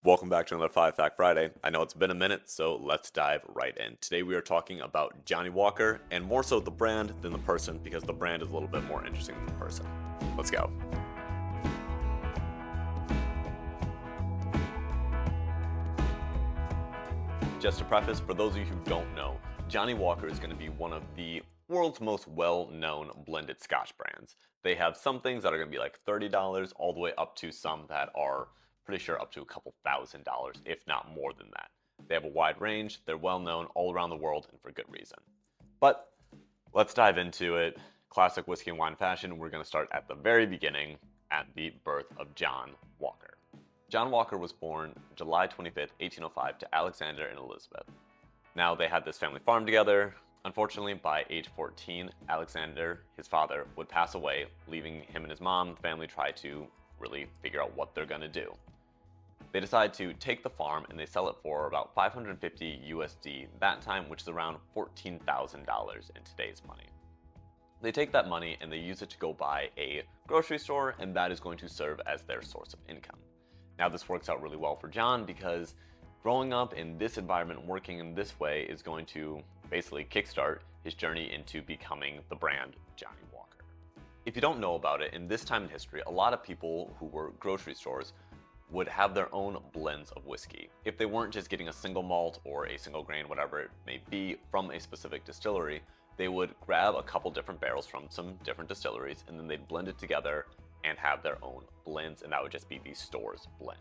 Welcome back to another 5 Fact Friday. I know it's been a minute, so let's dive right in. Today we are talking about Johnnie Walker, and more so the brand than the person, because the brand is a little bit more interesting than the person. Let's go. Just to preface, for those of you who don't know, Johnnie Walker is going to be one of the world's most well-known blended Scotch brands. They have some things that are going to be like $30 all the way up to some that are pretty sure up to a couple $1,000s, if not more than that. They have a wide range, they're well-known all around the world, and for good reason. But let's dive into it. Classic whiskey and wine fashion, we're going to start at the very beginning, at the birth of John Walker. John Walker was born July 25th, 1805 to Alexander and Elizabeth. Now, they had this family farm together. Unfortunately, by age 14, Alexander, his father, would pass away, leaving him and his mom. The family try to really figure out what they're going to do. They decide to take the farm and they sell it for about 550 USD that time, which is around $14,000 in today's money. They take that money and they use it to go buy a grocery store, and that is going to serve as their source of income. Now, this works out really well for John because growing up in this environment, working in this way, is going to basically kickstart his journey into becoming the brand Johnnie Walker. If you don't know about it, in this time in history, a lot of people who were grocery stores would have their own blends of whiskey. If they weren't just getting a single malt or a single grain, whatever it may be, from a specific distillery, they would grab a couple different barrels from some different distilleries, and then they'd blend it together and have their own blends, and that would just be the store's blend.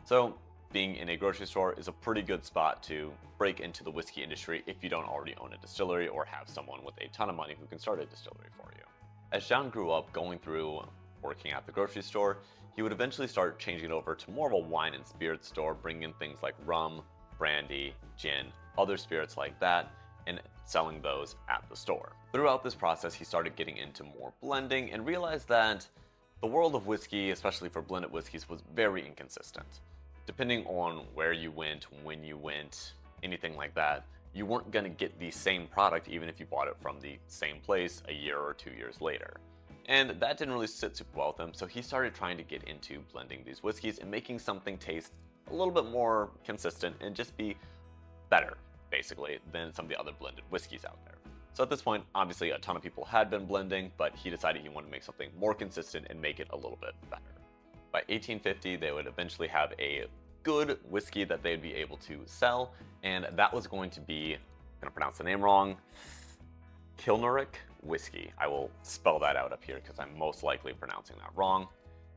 So being in a grocery store is a pretty good spot to break into the whiskey industry if you don't already own a distillery or have someone with a ton of money who can start a distillery for you. As John grew up going through working at the grocery store, he would eventually start changing over to more of a wine and spirits store, bringing in things like rum, brandy, gin, other spirits like that, and selling those at the store. Throughout this process, he started getting into more blending and realized that the world of whiskey, especially for blended whiskeys, was very inconsistent. Depending on where you went, when you went, anything like that, you weren't going to get the same product even if you bought it from the same place a year or 2 years later. And that didn't really sit super well with him, so he started trying to get into blending these whiskeys and making something taste a little bit more consistent and just be better, basically, than some of the other blended whiskeys out there. So at this point, obviously a ton of people had been blending, but he decided he wanted to make something more consistent and make it a little bit better. By 1850, they would eventually have a good whiskey that they'd be able to sell, and that was going to be, I'm gonna pronounce the name wrong, Kilnarick whiskey. I will spell that out up here because I'm most likely pronouncing that wrong.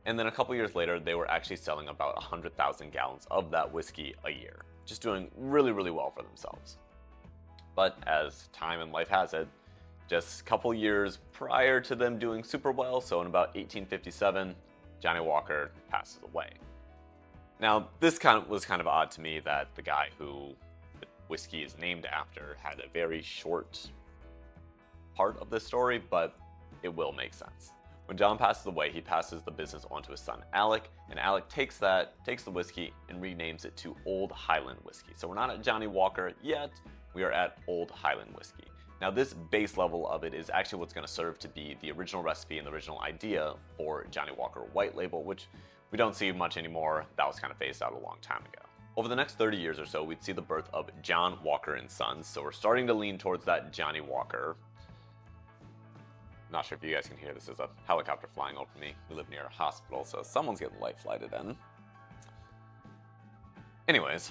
And then a couple years later, they were actually selling about 100,000 gallons of that whiskey a year, just doing really, really well for themselves. But as time and life has it, just a couple years prior to them doing super well, so in about 1857, Johnnie Walker passes away. Now, this was kind of odd to me that the guy who the whiskey is named after had a very short part of this story, but it will make sense. When John passes away, he passes the business on to his son Alec, and Alec takes the whiskey and renames it to Old Highland whiskey. So we're not at Johnnie Walker yet, we are at Old Highland whiskey. Now, this base level of it is actually what's going to serve to be the original recipe and the original idea for Johnnie Walker White Label, which we don't see much anymore. That was kind of phased out a long time ago. Over the next 30 years or so, we'd see the birth of John Walker and Sons, so we're starting to lean towards that Johnnie Walker. Not sure if you guys can hear this. There's a helicopter flying over me. We live near a hospital, so someone's getting light flighted in. Anyways,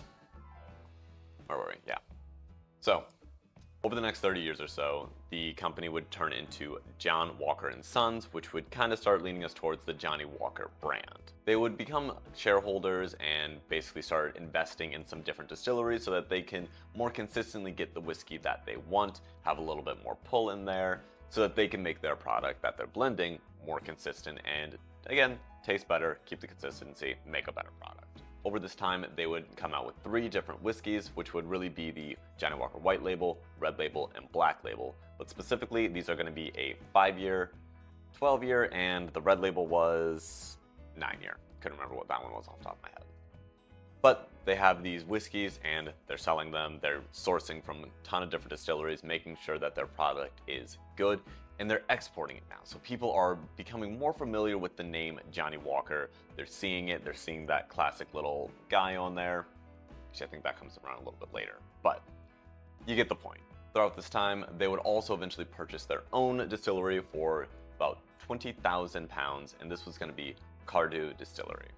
where were we? Yeah. So, over the next 30 years or so, the company would turn into John Walker and Sons, which would kind of start leaning us towards the Johnnie Walker brand. They would become shareholders and basically start investing in some different distilleries so that they can more consistently get the whiskey that they want, have a little bit more pull in there, so that they can make their product that they're blending more consistent and, again, taste better, keep the consistency, make a better product. Over this time, they would come out with 3 different whiskeys, which would really be the Johnnie Walker White Label, Red Label, and Black Label. But specifically, these are going to be a 5-year, 12-year, and the Red Label was 9-year. Couldn't remember what that one was off the top of my head. But they have these whiskeys and they're selling them. They're sourcing from a ton of different distilleries, making sure that their product is good and they're exporting it now. So people are becoming more familiar with the name Johnnie Walker. They're seeing it, they're seeing that classic little guy on there. Actually, I think that comes around a little bit later, but you get the point. Throughout this time, they would also eventually purchase their own distillery for about 20,000 pounds, and this was going to be Cardew Distillery.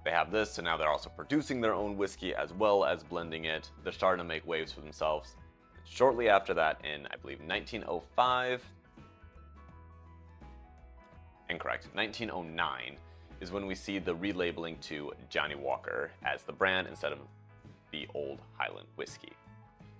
They have this, and now they're also producing their own whiskey as well as blending it. They're starting to make waves for themselves. Shortly after that, in I believe 1905, incorrect, 1909, is when we see the relabeling to Johnnie Walker as the brand instead of the Old Highland whiskey.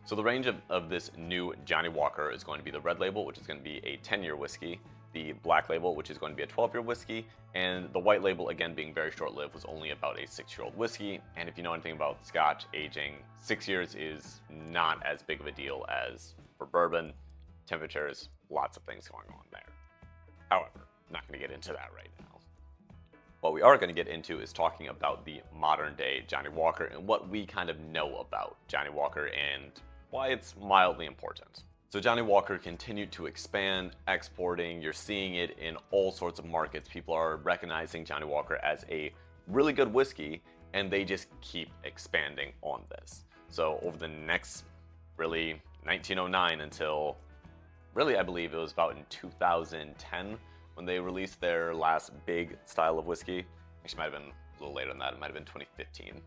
So the range of this new Johnnie Walker is going to be the red label, which is going to be a 10-year whiskey, the black label, which is going to be a 12-year whiskey, and the white label, again being very short-lived, was only about a 6-year-old whiskey. And if you know anything about Scotch aging, 6 years is not as big of a deal as for bourbon. Temperatures, lots of things going on there. However, I'm not going to get into that right now. What we are going to get into is talking about the modern day Johnnie Walker and what we kind of know about Johnnie Walker and why it's mildly important. So Johnnie Walker continued to expand, exporting. You're seeing it in all sorts of markets. People are recognizing Johnnie Walker as a really good whiskey, and they just keep expanding on this. So over the next, really, 1909 until, really, I believe it was about in 2010 when they released their last big style of whiskey. Actually, it might have been a little later than that. It might have been 2015.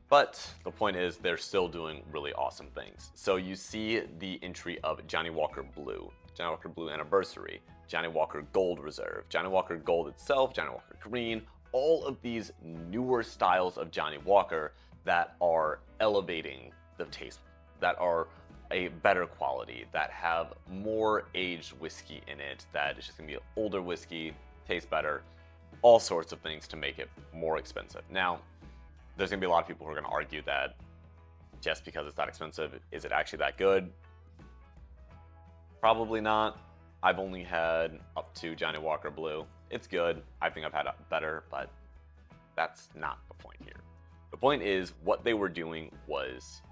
But the point is, they're still doing really awesome things. So you see the entry of Johnnie Walker Blue, Johnnie Walker Blue Anniversary, Johnnie Walker Gold Reserve, Johnnie Walker Gold itself, Johnnie Walker Green, all of these newer styles of Johnnie Walker that are elevating the taste, that are a better quality, that have more aged whiskey in it, that is just gonna be an older whiskey, tastes better, all sorts of things to make it more expensive. Now, there's going to be a lot of people who are going to argue that just because it's that expensive, is it actually that good? Probably not. I've only had up to Johnnie Walker Blue. It's good. I think I've had better, but that's not the point here. The point is, what they were doing was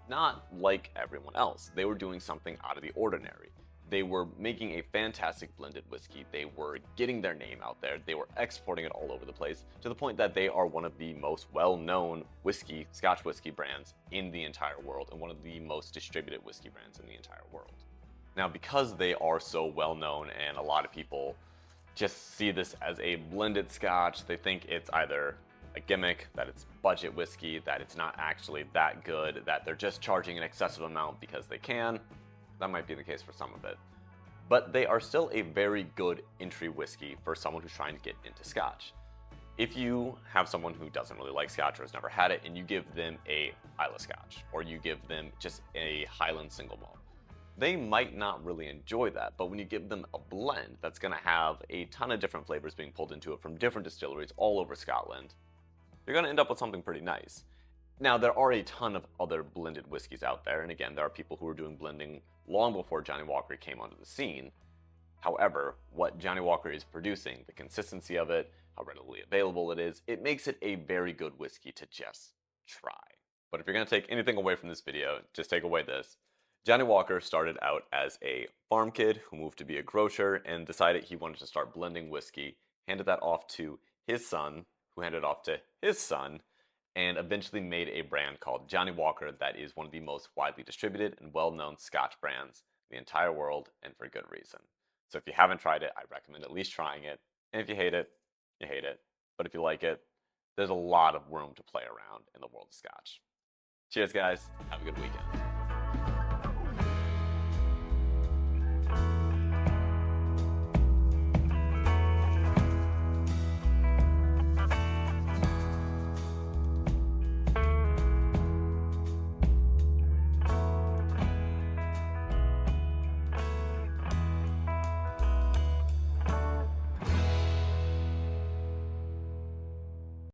not like everyone else. They were doing something out of the ordinary. They were making a fantastic blended whiskey. They were getting their name out there. They were exporting it all over the place to the point that they are one of the most well-known whiskey, Scotch whiskey brands in the entire world and one of the most distributed whiskey brands in the entire world. Now, because they are so well-known and a lot of people just see this as a blended Scotch, they think it's either a gimmick, that it's budget whiskey, that it's not actually that good, that they're just charging an excessive amount because they can. That might be the case for some of it. But they are still a very good entry whiskey for someone who's trying to get into Scotch. If you have someone who doesn't really like Scotch or has never had it, and you give them a Islay Scotch, or you give them just a Highland single malt, they might not really enjoy that. But when you give them a blend that's going to have a ton of different flavors being pulled into it from different distilleries all over Scotland, you're going to end up with something pretty nice. Now, there are a ton of other blended whiskeys out there, and again, there are people who were doing blending long before Johnnie Walker came onto the scene. However, what Johnnie Walker is producing, the consistency of it, how readily available it is, it makes it a very good whiskey to just try. But if you're going to take anything away from this video, just take away this. Johnnie Walker started out as a farm kid who moved to be a grocer and decided he wanted to start blending whiskey, handed that off to his son, who handed it off to his son, and eventually made a brand called Johnnie Walker that is one of the most widely distributed and well-known Scotch brands in the entire world, and for good reason. So if you haven't tried it, I recommend at least trying it. And if you hate it, you hate it. But if you like it, there's a lot of room to play around in the world of Scotch. Cheers, guys. Have a good weekend.